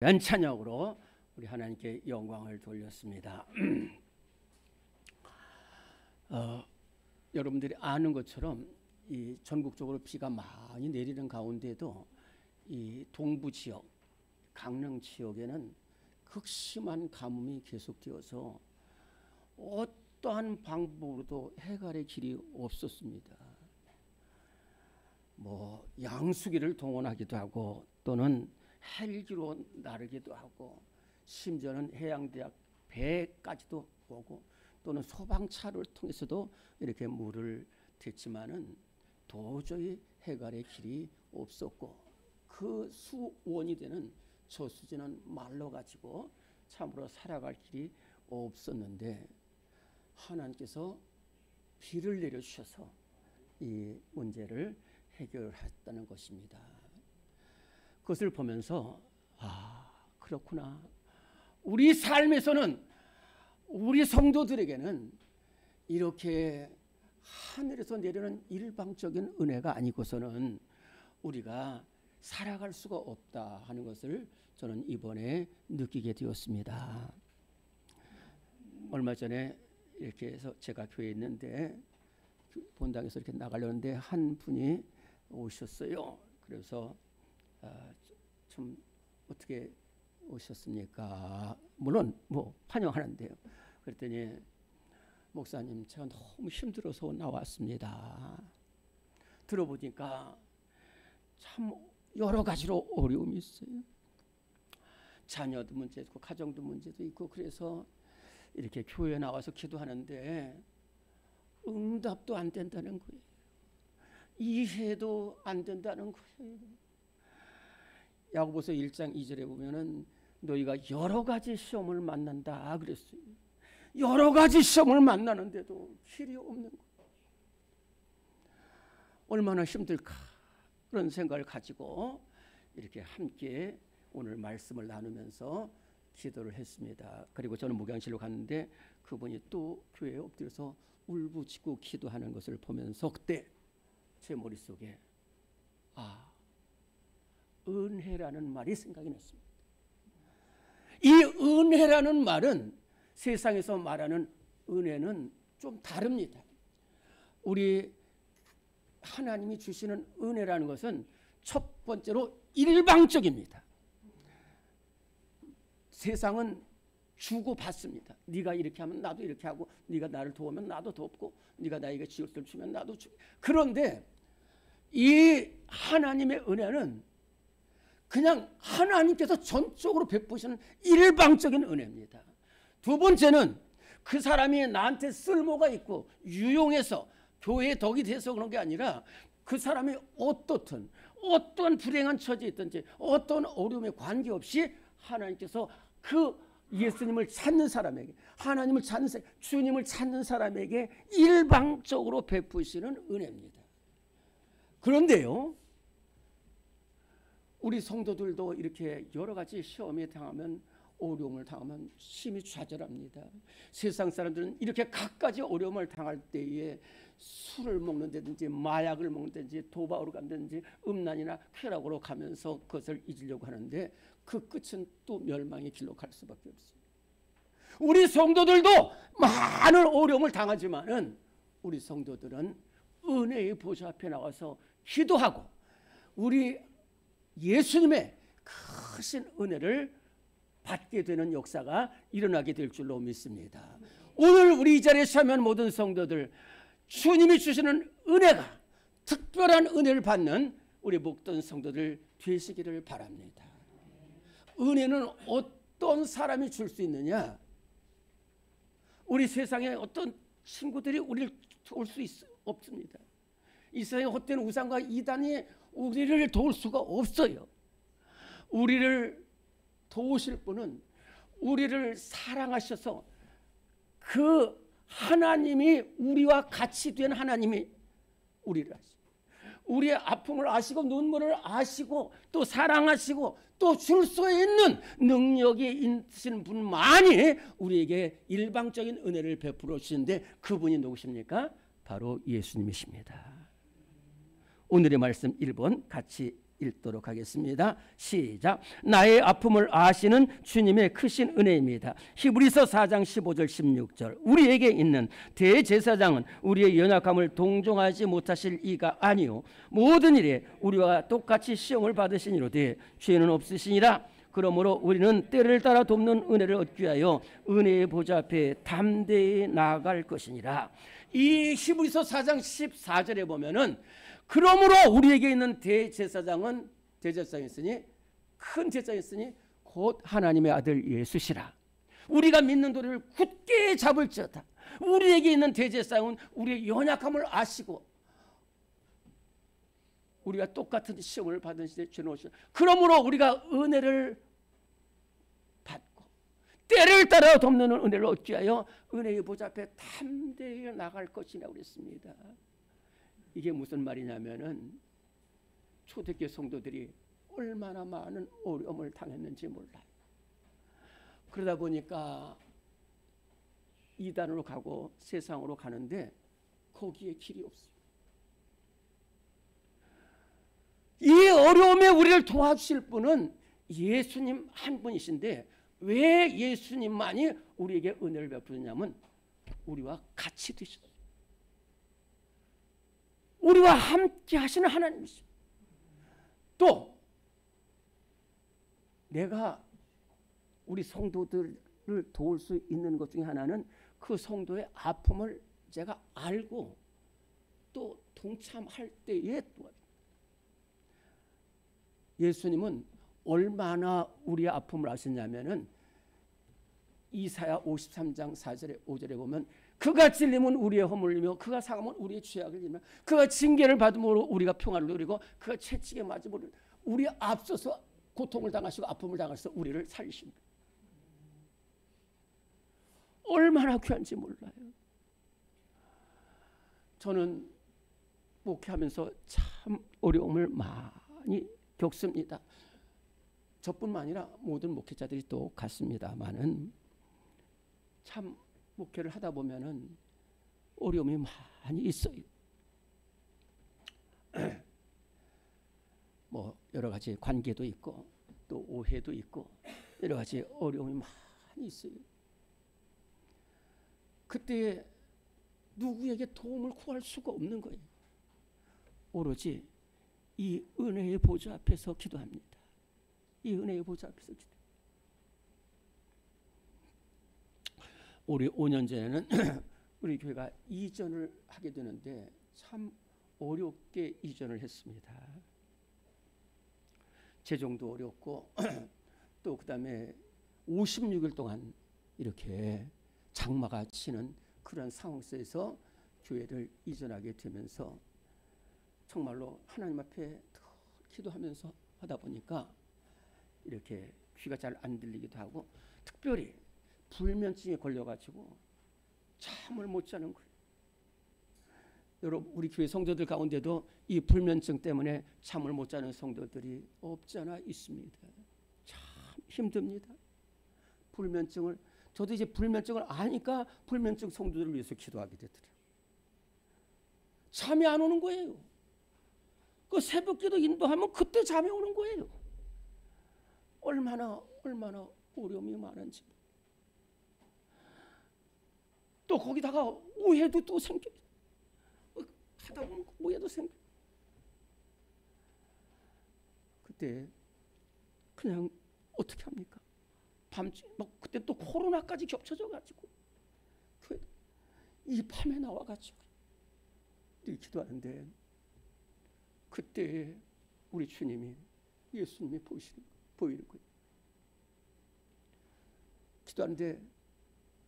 찬양으로 우리 하나님께 영광을 돌렸습니다. 여러분들이 아는 것처럼 이 전국적으로 비가 많이 내리는 가운데도 이 동부 지역, 강릉 지역에는 극심한 가뭄이 계속되어서 어떠한 방법으로도 해갈의 길이 없었습니다. 양수기를 동원하기도 하고 또는 헬기로 나르기도 하고 심지어는 해양대학 배까지도 오고 또는 소방차를 통해서도 이렇게 물을 댔지만은 도저히 해갈의 길이 없었고 그 수원이 되는 저수지는 말로 가지고 참으로 살아갈 길이 없었는데 하나님께서 비를 내려주셔서 이 문제를 해결했다는 것입니다. 그것을 보면서 그렇구나. 우리 삶에서는 우리 성도들에게는 이렇게 하늘에서 내리는 일방적인 은혜가 아니고서는 우리가 살아갈 수가 없다 하는 것을 저는 이번에 느끼게 되었습니다. 얼마 전에 이렇게 해서 제가 교회에 있는데 본당에서 이렇게 나가려는데 한 분이 오셨어요. 그래서 좀 어떻게 오셨습니까? 물론 환영하는데요. 그랬더니 목사님 제가 너무 힘들어서 나왔습니다. 들어보니까 참 여러 가지로 어려움이 있어요. 자녀도 문제 있고 가정도 문제도 있고 그래서 이렇게 교회에 나와서 기도하는데 응답도 안 된다는 거예요. 이해도 안 된다는 거예요. 야고보서 1장 2절에 보면은 너희가 여러 가지 시험을 만난다 그랬어요. 여러 가지 시험을 만나는데도 길이 없는 거예요. 얼마나 힘들까 그런 생각을 가지고 이렇게 함께 오늘 말씀을 나누면서 기도를 했습니다. 그리고 저는 목양실로 갔는데 그분이 또 교회에 엎드려서 울부짖고 기도하는 것을 보면서 그때 제 머릿속에 은혜라는 말이 생각이 났습니다. 이 은혜라는 말은 세상에서 말하는 은혜는 좀 다릅니다. 우리 하나님이 주시는 은혜라는 것은 첫 번째로 일방적입니다. 세상은 주고 받습니다. 네가 이렇게 하면 나도 이렇게 하고 네가 나를 도우면 나도 돕고 네가 나에게 지을 주면 나도 주고. 그런데 이 하나님의 은혜는 그냥 하나님께서 전적으로 베푸시는 일방적인 은혜입니다. 두 번째는 그 사람이 나한테 쓸모가 있고 유용해서 교회에 덕이 돼서 그런 게 아니라 그 사람이 어떤 불행한 처지에 있든지 어떤 어려움에 관계없이 하나님께서 그 예수님을 찾는 사람에게 하나님을 찾는 사람, 주님을 찾는 사람에게 일방적으로 베푸시는 은혜입니다. 그런데요, 우리 성도들도 이렇게 여러 가지 시험에 당하면 어려움을 당하면 심히 좌절합니다. 세상 사람들은 이렇게 갖가지 어려움을 당할 때에 술을 먹는다든지 마약을 먹는다든지 도박으로 간다든지 음란이나 쾌락으로 가면서 그것을 잊으려고 하는데 그 끝은 또 멸망의 길로 갈 수밖에 없어요. 우리 성도들도 많은 어려움을 당하지만은 우리 성도들은 은혜의 보좌 앞에 나와서 기도하고 우리 예수님의 크신 은혜를 받게 되는 역사가 일어나게 될 줄로 믿습니다. 오늘 우리 이 자리에 참여한 모든 성도들 주님이 주시는 은혜가 특별한 은혜를 받는 우리 목돈 성도들 되시기를 바랍니다. 은혜는 어떤 사람이 줄 수 있느냐? 우리 세상에 어떤 친구들이 우리를 도울 수 없습니다. 이 세상에 헛된 우상과 이단이 우리를 도울 수가 없어요. 우리를 도우실 분은 우리를 사랑하셔서 그 하나님이 우리와 같이 된 하나님이 우리를 아시고 우리의 아픔을 아시고 눈물을 아시고 또 사랑하시고 또 줄 수 있는 능력이 있으신 분만이 우리에게 일방적인 은혜를 베풀어 주시는데 그분이 누구십니까? 바로 예수님이십니다. 오늘의 말씀 1번 같이 읽도록 하겠습니다. 시작. 나의 아픔을 아시는 주님의 크신 은혜입니다. 히브리서 4장 15절 16절. 우리에게 있는 대제사장은 우리의 연약함을 동정하지 못하실 이가 아니요 모든 일에 우리와 똑같이 시험을 받으시니로되 죄는 없으시니라. 그러므로 우리는 때를 따라 돕는 은혜를 얻기 위하여 은혜의 보좌 앞에 담대히 나아갈 것이니라. 이 히브리서 4장 14절에 보면은 그러므로 우리에게 있는 대제사장이 있으니 큰 제사장이 있으니 곧 하나님의 아들 예수시라. 우리가 믿는 도리를 굳게 잡을지어다. 우리에게 있는 대제사장은 우리의 연약함을 아시고 우리가 똑같은 시험을 받은 시대에 죄는 없으시라. 그러므로 우리가 은혜를 받고 때를 따라 돕는 은혜를 얻기 위하여 은혜의 보좌 앞에 담대히 나갈 것이라고 그랬습니다. 이게 무슨 말이냐면은 초대교회 성도들이 얼마나 많은 어려움을 당했는지 몰라요. 그러다 보니까 이단으로 가고 세상으로 가는데 거기에 길이 없어요. 이 어려움에 우리를 도와주실 분은 예수님 한 분이신데 왜 예수님만이 우리에게 은혜를 베푸느냐면 우리와 같이 되셨어요. 우리와 함께 하시는 하나님이시죠. 또 내가 우리 성도들을 도울 수 있는 것 중에 하나는 그 성도의 아픔을 제가 알고 또 동참할 때에 도와줍니다. 예수님은 얼마나 우리의 아픔을 아셨냐면은 이사야 53장 4절에 5절에 보면 그가 찔림은 우리의 허물이며 그가 상함은 우리의 죄악을 지며 그가 징계를 받음으로 우리가 평안을 누리고 그가 채찍에 맞음으로 우리 앞서서 고통을 당하시고 아픔을 당하셔서 우리를 살리십니다. 얼마나 귀한지 몰라요. 저는 목회하면서 참 어려움을 많이 겪습니다. 저뿐만 아니라 모든 목회자들이 또 같습니다만은 참 목회를 하다 보면은 어려움이 많이 있어요. 뭐 여러 가지 관계도 있고 또 오해도 있고 여러 가지 어려움이 많이 있어요. 그때 누구에게 도움을 구할 수가 없는 거예요. 오로지 이 은혜의 보좌 앞에서 기도합니다. 이 은혜의 보좌 앞에서 기도. 우리 5년 전에는 우리 교회가 이전을 하게 되는데 참 어렵게 이전을 했습니다. 재정도 어렵고 또 그다음에 56일 동안 이렇게 장마가 치는 그런 상황 속에서 교회를 이전하게 되면서 정말로 하나님 앞에 기도하면서 하다 보니까 이렇게 귀가 잘 안 들리기도 하고 특별히 불면증에 걸려가지고 잠을 못 자는 거예요. 여러분 우리 교회 성도들 가운데도 이 불면증 때문에 잠을 못 자는 성도들이 없지 않아 있습니다. 참 힘듭니다. 불면증을 저도 이제 불면증을 아니까 불면증 성도들을 위해서 기도하게 되더라고요. 잠이 안 오는 거예요. 그 새벽기도 인도하면 그때 잠이 오는 거예요. 얼마나 어려움이 많은지. 또 거기다가 오해도 또 생겨요. 하다 보면 오해도 생겨요. 그때 그냥 어떻게 합니까? 밤중 그때 또 코로나까지 겹쳐져 가지고 이 밤에 나와 가지고 기도하는데 그때 우리 주님이 예수님이 보이는 거예요. 기도하는데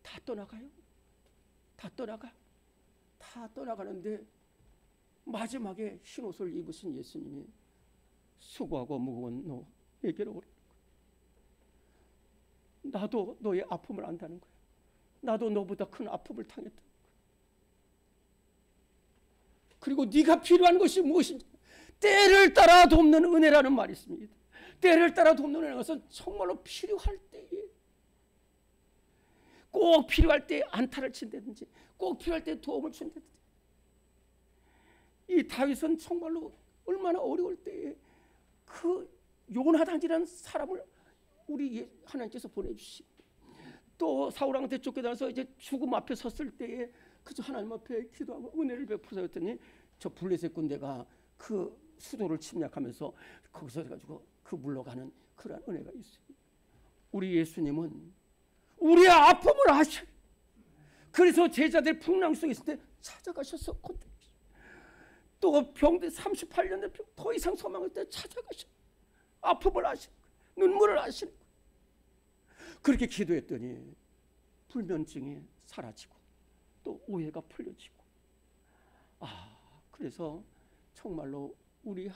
다 떠나가요. 다 떠나가는데 마지막에 흰옷을 입으신 예수님이 수고하고 무거운 너에게로 오라. 나도 너의 아픔을 안다는 거야. 나도 너보다 큰 아픔을 당했다는 거야. 그리고 네가 필요한 것이 무엇인지 때를 따라 돕는 은혜라는 말이 있습니다. 때를 따라 돕는 은혜는 것은 정말로 필요할 때에 꼭 필요할 때 안타를 친다든지 꼭 필요할 때 도움을 준다든지 이 다윗은 정말로 얼마나 어려울 때에 그 요나단이라는 사람을 우리 하나님께서 보내주시고, 또 사울왕한테 쫓겨나서 이제 죽음 앞에 섰을 때에 그저 하나님 앞에 기도하고 은혜를 베푸사 했더니 저 블레셋 군대가 그 수도를 침략하면서 거기서 해가지고 그 물러가는 그러한 은혜가 있습니다. 우리 예수님은 우리의 아픔을 아셔요. 그래서 제자들 풍랑 속에 있을 때 찾아가셔서 또 병든 38년 병 더 이상 소망할 때 찾아가셔. 아픔을 아시고 눈물을 아시고 그렇게 기도했더니 불면증이 사라지고 또 오해가 풀려지고, 그래서 정말로 우리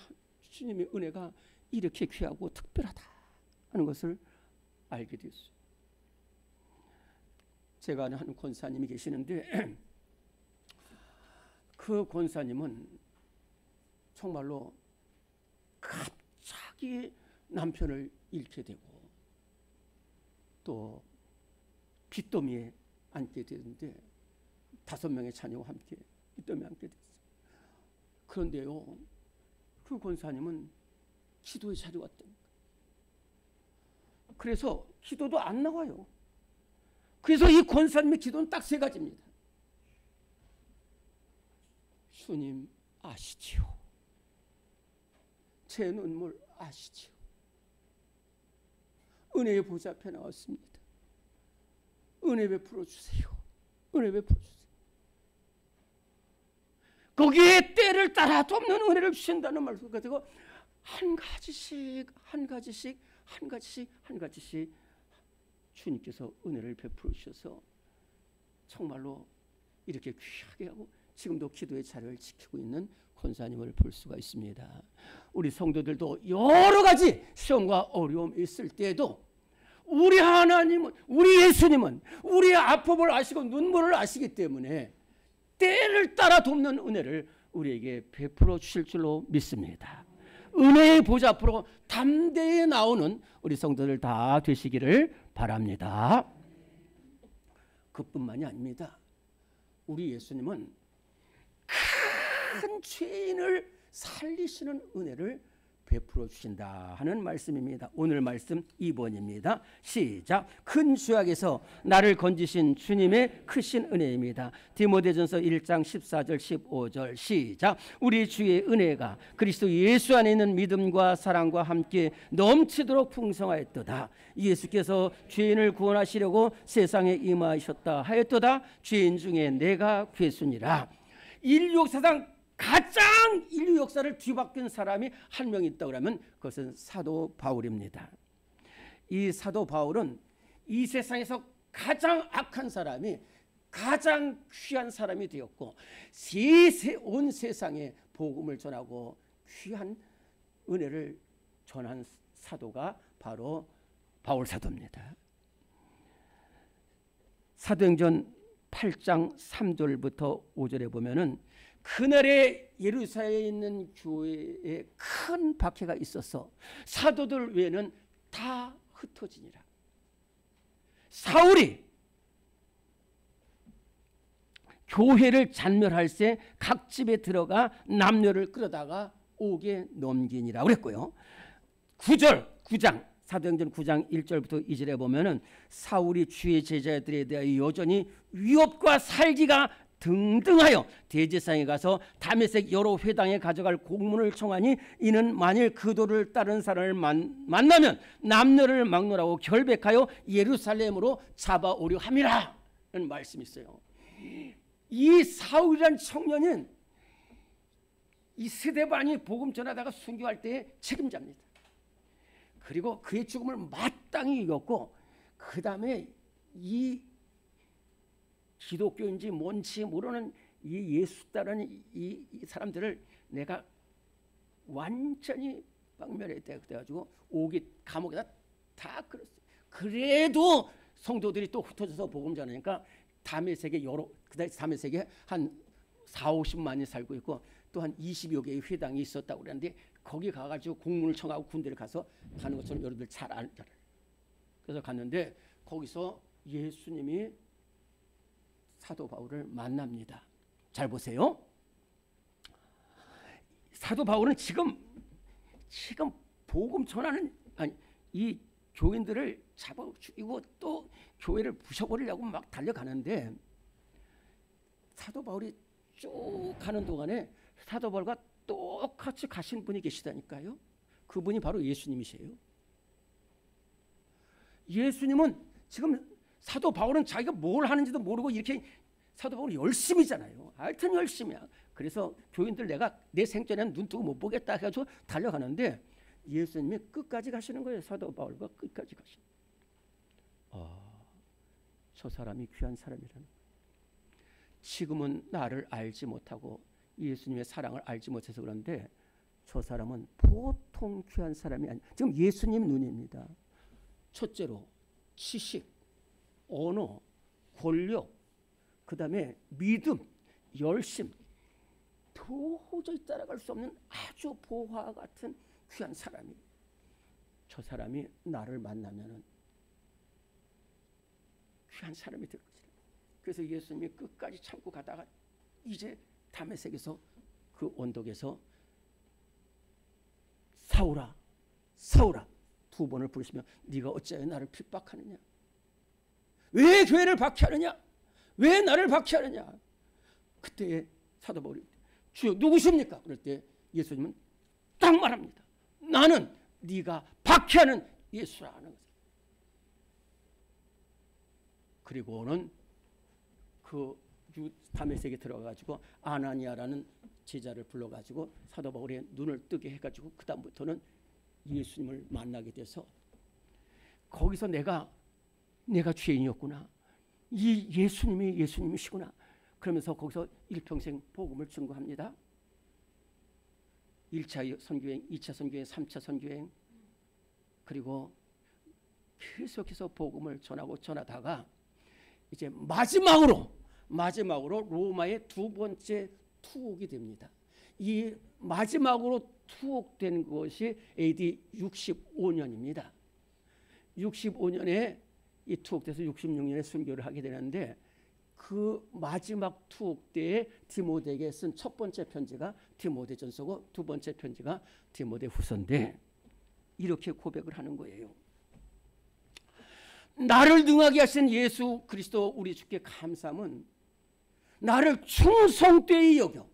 주님의 은혜가 이렇게 귀하고 특별하다 하는 것을 알게 되었어요. 제가 아는 한 권사님이 계시는데 그 권사님은 정말로 갑자기 남편을 잃게 되고 또 빚더미에 앉게 되는데 5명의 자녀와 함께 빚더미에 앉게 됐어요. 그런데요, 그 권사님은 기도의 자리에 왔답니다. 그래서 기도도 안 나와요. 그래서 이 권사님의 기도는 딱 3가지입니다. 주님 아시지요. 제 눈물 아시지요. 은혜의 보좌 앞에 나왔습니다. 은혜 베풀어 주세요. 은혜 베풀어 주세요. 거기에 때를 따라 돕는 은혜를 주신다는 말씀 가지고 한 가지씩 주님께서 은혜를 베풀어 주셔서 정말로 이렇게 귀하게 하고 지금도 기도의 자리를 지키고 있는 권사님을 볼 수가 있습니다. 우리 성도들도 여러 가지 시험과 어려움이 있을 때에도 우리 하나님은, 우리 예수님은 우리의 아픔을 아시고 눈물을 아시기 때문에 때를 따라 돕는 은혜를 우리에게 베풀어 주실 줄로 믿습니다. 은혜의 보좌 앞으로 담대히 나오는 우리 성도들 다 되시기를 바랍니다. 그뿐만이 아닙니다. 우리 예수님은 큰 죄인을 살리시는 은혜를 베풀어 주신다 하는 말씀입니다. 오늘 말씀 2번입니다. 시작. 큰 죄악에서 나를 건지신 주님의 크신 은혜입니다. 디모데전서 1장 14절 15절 시작. 우리 주의 은혜가 그리스도 예수 안에 있는 믿음과 사랑과 함께 넘치도록 풍성하였도다. 예수께서 죄인을 구원하시려고 세상에 임하셨다 하였도다. 죄인 중에 내가 괴순이라. 인류 역사상 가장 인류 역사를 뒤바뀐 사람이 한 명 있다고 하면 그것은 사도 바울입니다. 이 사도 바울은 이 세상에서 가장 악한 사람이 가장 귀한 사람이 되었고 온 세상에 복음을 전하고 귀한 은혜를 전한 사도가 바로 바울 사도입니다. 사도행전 8장 3절부터 5절에 보면은 그날에 예루살렘에 있는 교회에 큰 박해가 있어서 사도들 외에는 다 흩어지니라. 사울이 교회를 잔멸할 때 각 집에 들어가 남녀를 끌어다가 옥에 넘기니라 그랬고요. 9장 사도행전 9장 1절부터 2절에 보면은 사울이 주의 제자들에 대하여 여전히 위협과 살기가 등등하여 대제사장에 가서 다메섹 여러 회당에 가져갈 공문을 청하니 이는 만일 그도를 따르는 사람을 만나면 남녀를 막론하고 결백하여 예루살렘으로 잡아오려 함이라 라는 말씀이 있어요. 이 사울이라는 청년은 이 스데반이 복음 전하다가 순교할 때의 책임자입니다. 그리고 그의 죽음을 마땅히 이겼고 그 다음에 이 기독교인지 뭔지 모르는 이 예수 따르는 이 사람들을 내가 완전히 박멸했다 그래가지고 감옥에다 다 끌었어요. 그래도 성도들이 또 흩어져서 복음 전하니까 다메섹에 다메섹에 한 4-50만이 살고 있고 또 한 20여 개의 회당이 있었다고 그러는데 거기 가가지고 공문을 청하고 군대를 가서 가는 것처럼 여러분들 잘 알잖아요. 그래서 갔는데 거기서 예수님이 사도 바울을 만납니다. 잘 보세요. 사도 바울은 지금 복음 전하는 이 교인들을 잡아 죽이고 또 교회를 부셔버리려고 막 달려가는데 사도 바울이 쭉 가는 동안에 사도 바울과 똑같이 가신 분이 계시다니까요. 그분이 바로 예수님이세요. 예수님은 지금 사도 바울은 자기가 뭘 하는지도 모르고 이렇게 사도 바울은 열심이잖아요. 하여튼 열심이야. 그래서 교인들 내가 내 생전에는 눈 뜨고 못 보겠다 해가지고 달려가는데 예수님이 끝까지 가시는 거예요. 사도 바울과 끝까지 가시는 거예요. 저 사람이 귀한 사람이라는 거예요. 지금은 나를 알지 못하고 예수님의 사랑을 알지 못해서 그런데 저 사람은 보통 귀한 사람이 아니에요. 지금 예수님 눈입니다. 첫째로 지식, 언어, 권력, 그 다음에 믿음, 열심, 도저히 따라갈 수 없는 아주 보화 같은 귀한 사람이 저 사람이 나를 만나면은 귀한 사람이 될 것이다. 그래서 예수님이 끝까지 참고 가다가 이제 다메섹에서 그 언덕에서 사울아 사울아 두 번을 부르시며 네가 어찌하여 나를 핍박하느냐, 왜 교회를 박해하느냐, 왜 나를 박해하느냐. 그때 사도 바울이 주여 누구십니까? 그럴 때 예수님은 딱 말합니다. 나는 네가 박해하는 예수라는 거죠. 그리고는 그 다메섹에 들어가가지고 아나니아라는 제자를 불러가지고 사도 바울의 눈을 뜨게 해가지고 그 다음부터는 예수님을 만나게 돼서 거기서 내가 죄인이었구나, 이 예수님이 예수님이시구나 그러면서 거기서 일평생 복음을 증거합니다. 1차 선교행, 2차 선교행, 3차 선교행, 그리고 계속해서 복음을 전하다가 이제 마지막으로 로마의 두 번째 투옥이 됩니다. 이 마지막으로 투옥된 것이 AD 65년입니다. 65년에 이 투옥돼서 66년에 순교를 하게 되는데 그 마지막 투옥 때에 디모데에게 쓴 첫 번째 편지가 디모데전서고 두 번째 편지가 디모데후서인데 이렇게 고백을 하는 거예요. 나를 능하게 하신 예수 그리스도 우리 주께 감사함은 나를 충성되이 여겨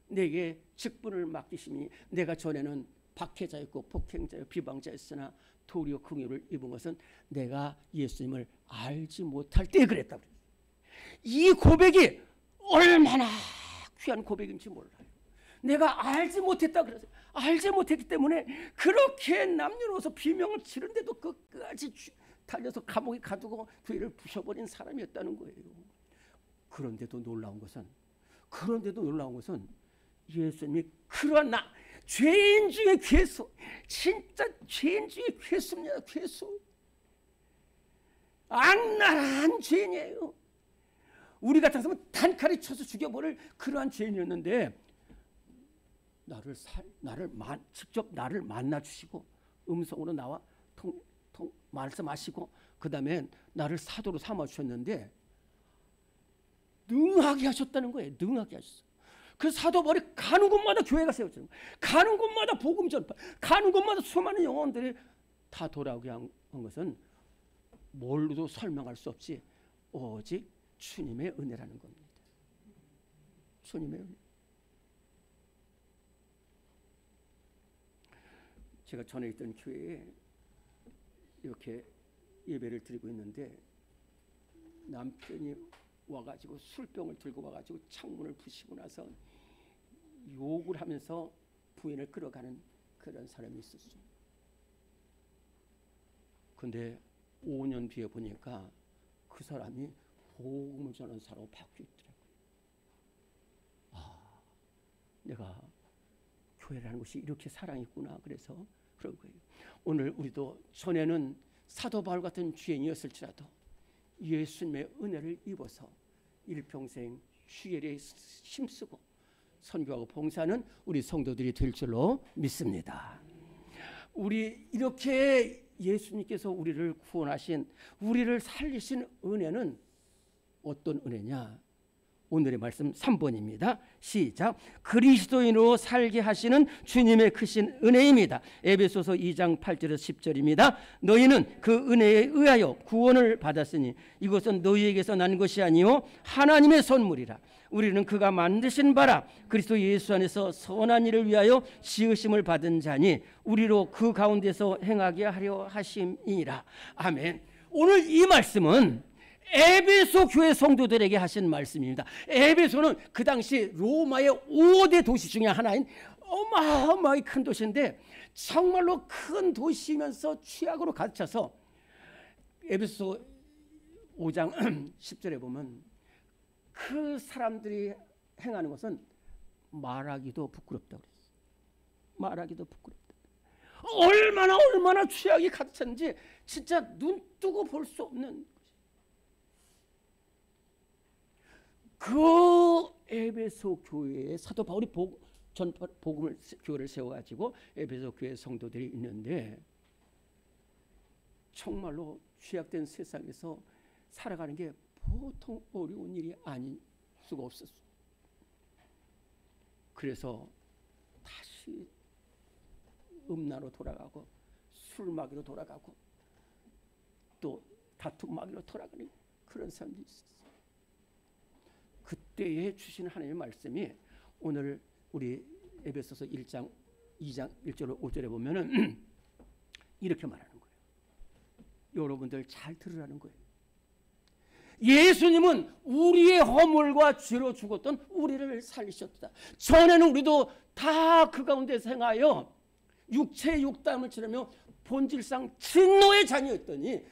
내게 직분을 맡기심이 내가 전에는 박해자였고 폭행자였고 비방자였으나 도리어 긍휼을 입은 것은 내가 예수님을 알지 못할 때 그랬다. 이 고백이 얼마나 귀한 고백인지 몰라요. 내가 알지 못했다 그래서 알지 못했기 때문에 그렇게 남녀노소 비명을 지른데도 끝까지 달려서 감옥에 가두고 교회를 부셔버린 사람이었다는 거예요. 그런데도 놀라운 것은 예수님이 그러한 나 죄인 중에 괴수, 진짜 죄인 중에 괴수입니다. 괴수, 악랄한 죄인이에요. 우리 같았으면 단칼에 쳐서 죽여버릴 그러한 죄인이었는데 직접 나를 만나 주시고 음성으로 나와 말씀하시고 그 다음에 나를 사도로 삼아 주셨는데 능하게 하셨다는 거예요. 능하게 하셨어요. 그 사도 바울이 가는 곳마다 교회가 세워져요. 가는 곳마다 복음 전파, 가는 곳마다 수많은 영혼들이 다 돌아오게 한 것은 뭘로도 설명할 수 없이 오직 주님의 은혜라는 겁니다. 주님의 은혜. 제가 전에 있던 교회에 이렇게 예배를 드리고 있는데 남편이 와가지고 술병을 들고 와가지고 창문을 부시고 나서 욕을 하면서 부인을 끌어가는 그런 사람이 있었어요. 근데 5년 뒤에 보니까 그 사람이 복음을 전하는 사람으로 바뀌어 있더라고요. 내가 교회라는 것이 이렇게 사랑이 있구나. 그래서 그런 거예요. 오늘 우리도 전에는 사도 바울 같은 죄인이었을지라도 예수님의 은혜를 입어서 일평생 주일에 힘쓰고 선교하고 봉사하는 우리 성도들이 될 줄로 믿습니다. 우리 이렇게 예수님께서 우리를 구원하신, 우리를 살리신 은혜는 어떤 은혜냐? 오늘의 말씀 3번입니다. 시작. 그리스도인으로 살게 하시는 주님의 크신 은혜입니다. 에베소서 2장 8절에서 10절입니다. 너희는 그 은혜에 의하여 구원을 받았으니 이것은 너희에게서 난 것이 아니요 하나님의 선물이라. 우리는 그가 만드신 바라 그리스도 예수 안에서 선한 일을 위하여 지으심을 받은 자니 우리로 그 가운데서 행하게 하려 하심이니라. 아멘. 오늘 이 말씀은 에베소 교회 성도들에게 하신 말씀입니다. 에베소는 그 당시 로마의 5대 도시 중에 하나인 어마어마하게 큰 도시인데 정말로 큰 도시면서 취약으로 가득 차서 에베소 5장 10절에 보면 그 사람들이 행하는 것은 말하기도 부끄럽다고 그랬어요. 말하기도 부끄럽다. 얼마나 취약이 가득 찼는지 진짜 눈 뜨고 볼 수 없는 그 에베소 교회에 사도 바울이 복음을 교회를 세워가지고 에베소 교회 성도들이 있는데 정말로 취약된 세상에서 살아가는 게 보통 어려운 일이 아닐 수가 없었어요. 그래서 다시 음란으로 돌아가고 술 마귀로 돌아가고 또 다툼 마귀로 돌아가는 그런 사람들이 있었어요. 그때에 주신 하나님의 말씀이 오늘 우리 에베소서 1장 2장 1절 5절에 보면은 이렇게 말하는 거예요. 여러분들 잘 들으라는 거예요. 예수님은 우리의 허물과 죄로 죽었던 우리를 살리셨다. 전에는 우리도 다 그 가운데서 행하여 육체의 욕담을 치르며 본질상 진노의 자녀였더니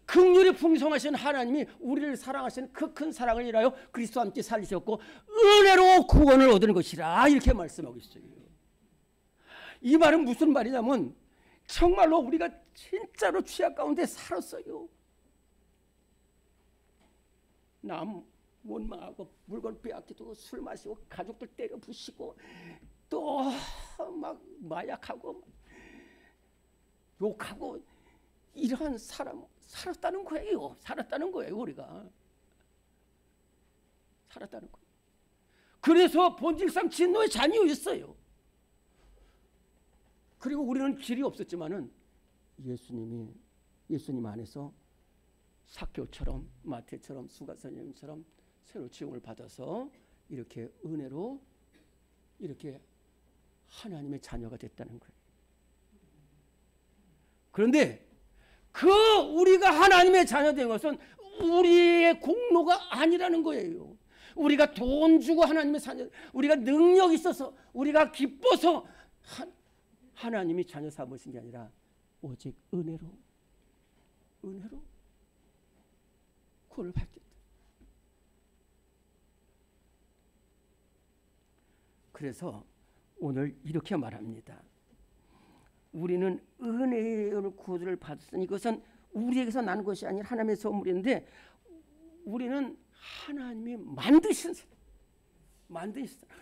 긍휼이 풍성하신 하나님이 우리를 사랑하시는 그 큰 사랑을 인하여 그리스도와 함께 살리셨고 은혜로 구원을 얻는 것이라 이렇게 말씀하고 있어요. 이 말은 무슨 말이냐면 정말로 우리가 진짜로 취약 가운데 살았어요. 남 원망하고 물건 빼앗기고 술 마시고 가족들 때려 부시고 또 막 마약하고 욕하고 이러한 사람 살았다는 거예요. 살았다는 거예요. 우리가 살았다는 거예요. 그래서 본질상 진노의 자녀였어요. 그리고 우리는 길이 없었지만은 예수님 안에서 삭개오처럼 마태처럼 수가 선생님처럼 새로 지음을 받아서 이렇게 은혜로 이렇게 하나님의 자녀가 됐다는 거예요. 그런데 우리가 하나님의 자녀 된 것은 우리의 공로가 아니라는 거예요. 우리가 돈 주고 하나님의 자녀, 우리가 능력이 있어서 우리가 기뻐서 하나님이 자녀 삼으신 게 아니라 오직 은혜로 구원을 받겠다. 그래서 오늘 이렇게 말합니다. 우리는 은혜의 구원을 받았으니 이것은 우리에게서 나는 것이 아니라 하나님의 선물인데 우리는 하나님이 만드신 사람.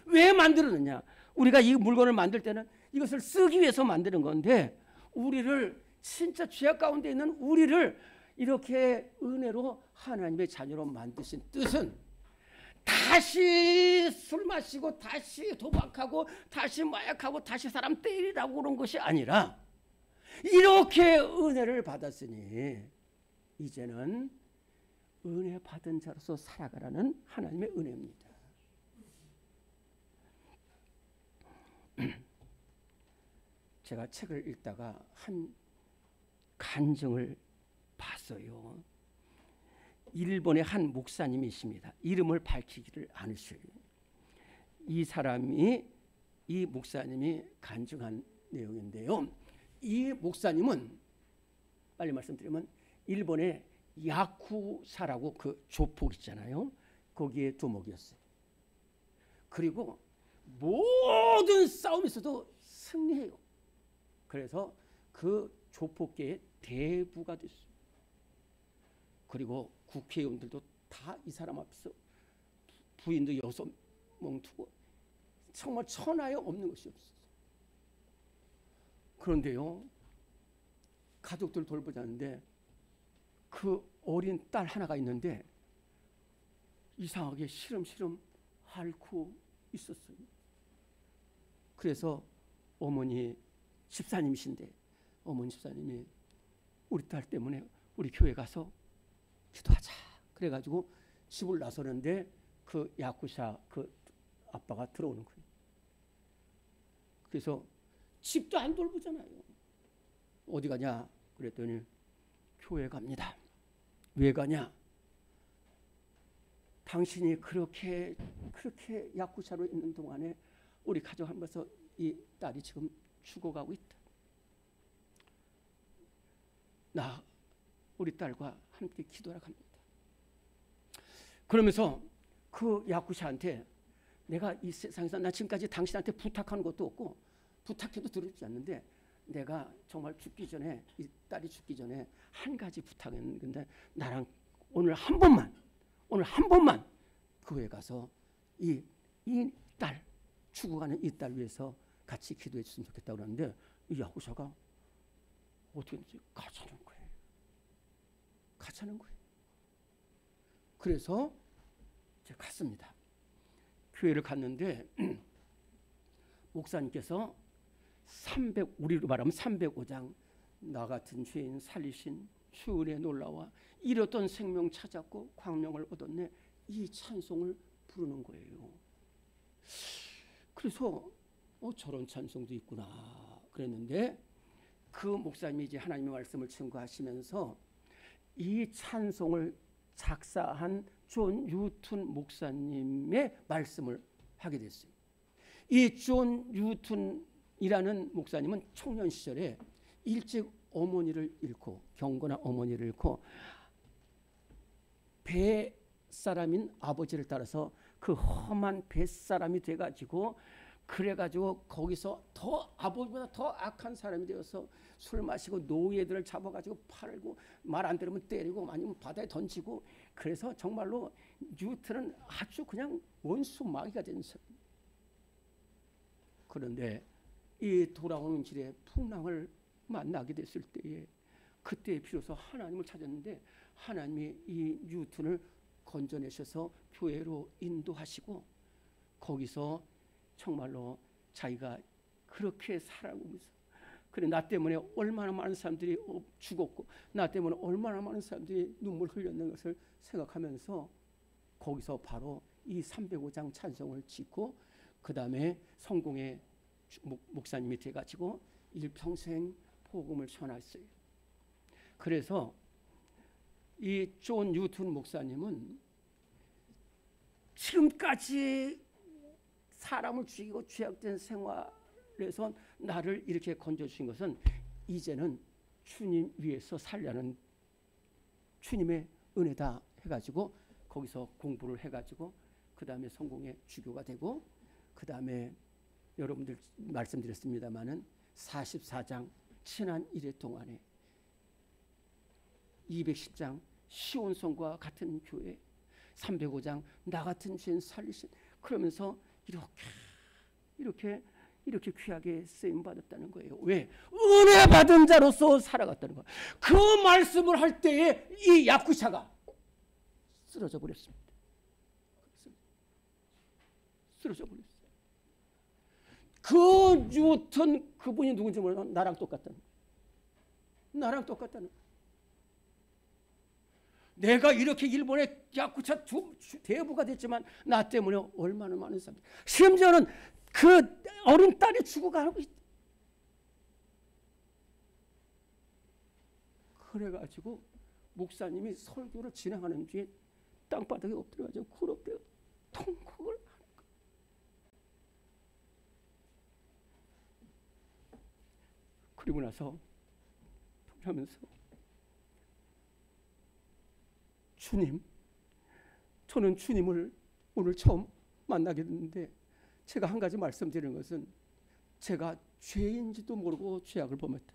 왜 만들었느냐? 우리가 이 물건을 만들 때는 이것을 쓰기 위해서 만드는 건데 우리를 진짜 죄악 가운데 있는 우리를 이렇게 은혜로 하나님의 자녀로 만드신 뜻은 다시 술 마시고 다시 도박하고 다시 마약하고 다시 사람 때리라고 그런 것이 아니라 이렇게 은혜를 받았으니 이제는 은혜 받은 자로서 살아가라는 하나님의 은혜입니다. 제가 책을 읽다가 한 간증을 봤어요. 일본의 한 목사님이십니다. 이름을 밝히지를 않으셔요. 이 목사님이 간증한 내용인데요. 이 목사님은 빨리 말씀드리면 일본의 야쿠사라고 그 조폭 있잖아요. 거기에 두목이었어요. 그리고 모든 싸움에서도 승리해요. 그래서 그 조폭계의 대부가 됐어요. 그리고 국회의원들도 다 이 사람 앞에서 부인도 6명 두고 정말 천하에 없는 것이 없었어요. 그런데요, 가족들 돌보자는데 그 어린 딸 하나가 있는데 이상하게 시름시름 앓고 있었어요. 그래서 어머니 집사님이신데 어머니 집사님이 우리 딸 때문에 우리 교회 가서 기도하자 그래가지고 집을 나서는데 그 야쿠샤 그 아빠가 들어오는 거예요. 그래서 집도 안 돌보잖아요. 어디 가냐 그랬더니 교회 갑니다. 왜 가냐? 당신이 그렇게 야쿠샤로 있는 동안에 우리 가족 하면서 이 딸이 지금 죽어가고 있다. 나 우리 딸과 함께 기도하러 갑니다. 그러면서 그 야쿠샤한테 내가 이 세상에서 나 지금까지 당신한테 부탁한 것도 없고 부탁해도 들어주지 않는데 내가 정말 죽기 전에 이 딸이 죽기 전에 한 가지 부탁했는데 나랑 오늘 한 번만 교회 가서 이 딸 죽어가는 이 딸 위해서 같이 기도해 줬으면 좋겠다고 그러는데 이 야쿠샤가 어떻게 했는지 가자는 거예요. 그래서 이제 갔습니다. 교회를 갔는데 목사님께서 우리로 말하면 305장 나 같은 죄인 살리신 주 은혜 놀라와 잃었던 생명 찾았고 광명을 얻었네 이 찬송을 부르는 거예요. 그래서 저런 찬송도 있구나 그랬는데 그 목사님이 이제 하나님의 말씀을 증거하시면서 이 찬송을 작사한 존 뉴튼 목사님의 말씀을 하게 됐어요. 이 존 뉴튼이라는 목사님은 청년 시절에 일찍 어머니를 잃고 경건한 어머니를 잃고 뱃사람인 아버지를 따라서 그 험한 뱃사람이 돼가지고 그래가지고 거기서 더 아버지보다 더 악한 사람이 되어서 술 마시고 노예들을 잡아가지고 팔고 말 안 들으면 때리고 아니면 바다에 던지고 그래서 정말로 뉴턴은 아주 그냥 원수 마귀가 된 사람. 그런데 이 돌아오는 길에 풍랑을 만나게 됐을 때에 그때 비로소 하나님을 찾았는데 하나님이 이 뉴턴을 건져내셔서 교회로 인도하시고 거기서 정말로 자기가 그렇게 살아오면서 그래 나 때문에 얼마나 많은 사람들이 죽었고 나 때문에 얼마나 많은 사람들이 눈물 흘렸는 것을 생각하면서 거기서 바로 이 305장 찬송을 짓고 그 다음에 성공의 목사님이 돼가지고 일평생 복음을 전했어요. 그래서 이 존 뉴튼 목사님은 지금까지 사람을 죽이고 죄악된 생활에서 나를 이렇게 건져주신 것은 이제는 주님 위해서 살려는 주님의 은혜다 해가지고 거기서 공부를 해가지고 그 다음에 성공의 주교가 되고 그 다음에 여러분들 말씀드렸습니다마는 44장 지난 1회 동안에 210장 시온성과 같은 교회 305장 나 같은 죄인 살리신 그러면서 이렇게 귀하게 쓰임 받았다는 거예요. 왜? 은혜 받은 자로서 살아갔다는 거예요. 그 말씀을 할 때에 이 야쿠샤가 쓰러져 버렸습니다. 쓰러져 버렸어요. 그 뉴턴 그분이 누군지 몰라 나랑 똑같다는 거예요. 나랑 똑같다는 거예요. 내가 이렇게 일본의 야쿠자 대부가 됐지만 나 때문에 얼마나 많은 사람들 심지어는 그 어린 딸이 죽어가고 있다. 그래가지고 목사님이 설교를 진행하는 뒤에 땅바닥에 엎드려가지고 굴업되어 통곡을 하는 거예요. 그리고 나서 하면서 주님, 저는 주님을 오늘 처음 만나게 됐는데 제가 한 가지 말씀드리는 것은 제가 죄인지도 모르고 죄악을 범했다.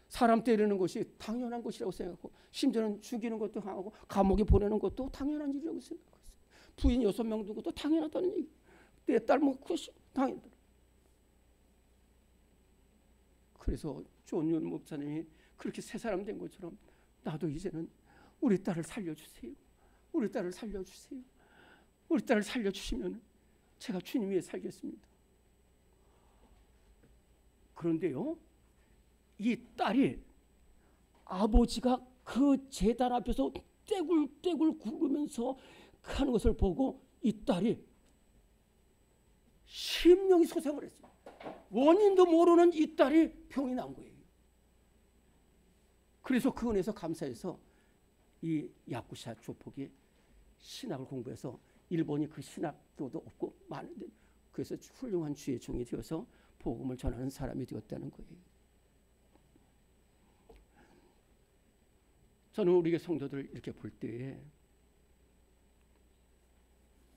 사람 때리는 것이 당연한 것이라고 생각하고 심지어는 죽이는 것도 하고 감옥에 보내는 것도 당연한 일이라고 생각했어요. 부인 6명 두고도 당연하다는 얘기. 내 딸 뭐 그것이 당연하다. 그래서 존윤 목사님이 그렇게 새 사람 된 것처럼 나도 이제는 우리 딸을 살려주세요. 우리 딸을 살려주세요. 우리 딸을 살려주시면 제가 주님 위해 살겠습니다. 그런데요, 이 딸이 아버지가 그 제단 앞에서 떼굴떼굴 굴으면서 하는 것을 보고 이 딸이 심령이 솟아을 했어요. 원인도 모르는 이 딸이 병이 난 거예요. 그래서 그 은혜에서 감사해서 이 야쿠샤 조폭이 신학을 공부해서 일본이 그 신학교도 없고 많은데 그래서 훌륭한 주의 종이 되어서 복음을 전하는 사람이 되었다는 거예요. 저는 우리 성도들 이렇게 볼 때에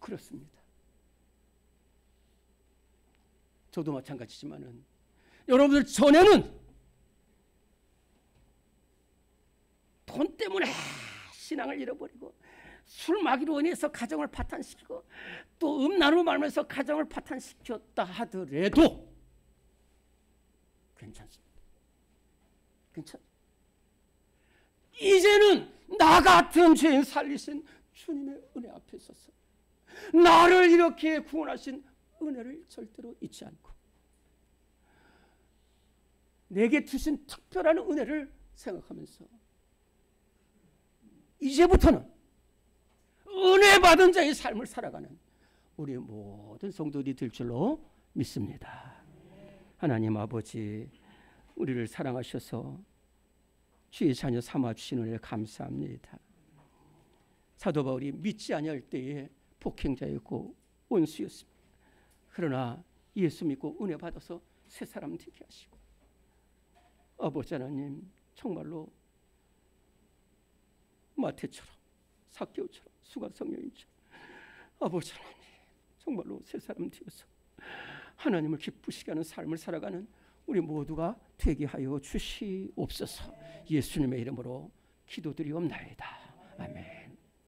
그렇습니다. 저도 마찬가지지만은 여러분들 전에는 돈 때문에 신앙을 잃어버리고 술 마기로 인해서 가정을 파탄시키고 또 음란으로 말하면서 가정을 파탄시켰다 하더라도 괜찮습니다. 괜찮습니다. 이제는 나 같은 죄인 살리신 주님의 은혜 앞에 서서 나를 이렇게 구원하신 은혜를 절대로 잊지 않고 내게 주신 특별한 은혜를 생각하면서 이제부터는 은혜 받은 자의 삶을 살아가는 우리 모든 성도들이 될 줄로 믿습니다. 하나님 아버지, 우리를 사랑하셔서 주의 자녀 삼아주신 은혜를 감사합니다. 사도 바울이 믿지 아니할 때에 폭행자였고 원수였습니다. 그러나 예수 믿고 은혜 받아서 새 사람 되게 하시고 아버지 하나님, 정말로 마태처럼 삭개오처럼 수가성녀인처럼 아버지 하나님, 정말로 새 사람 되어서 하나님을 기쁘시게 하는 삶을 살아가는 우리 모두가 되게 하여 주시옵소서. 예수님의 이름으로 기도드리옵나이다.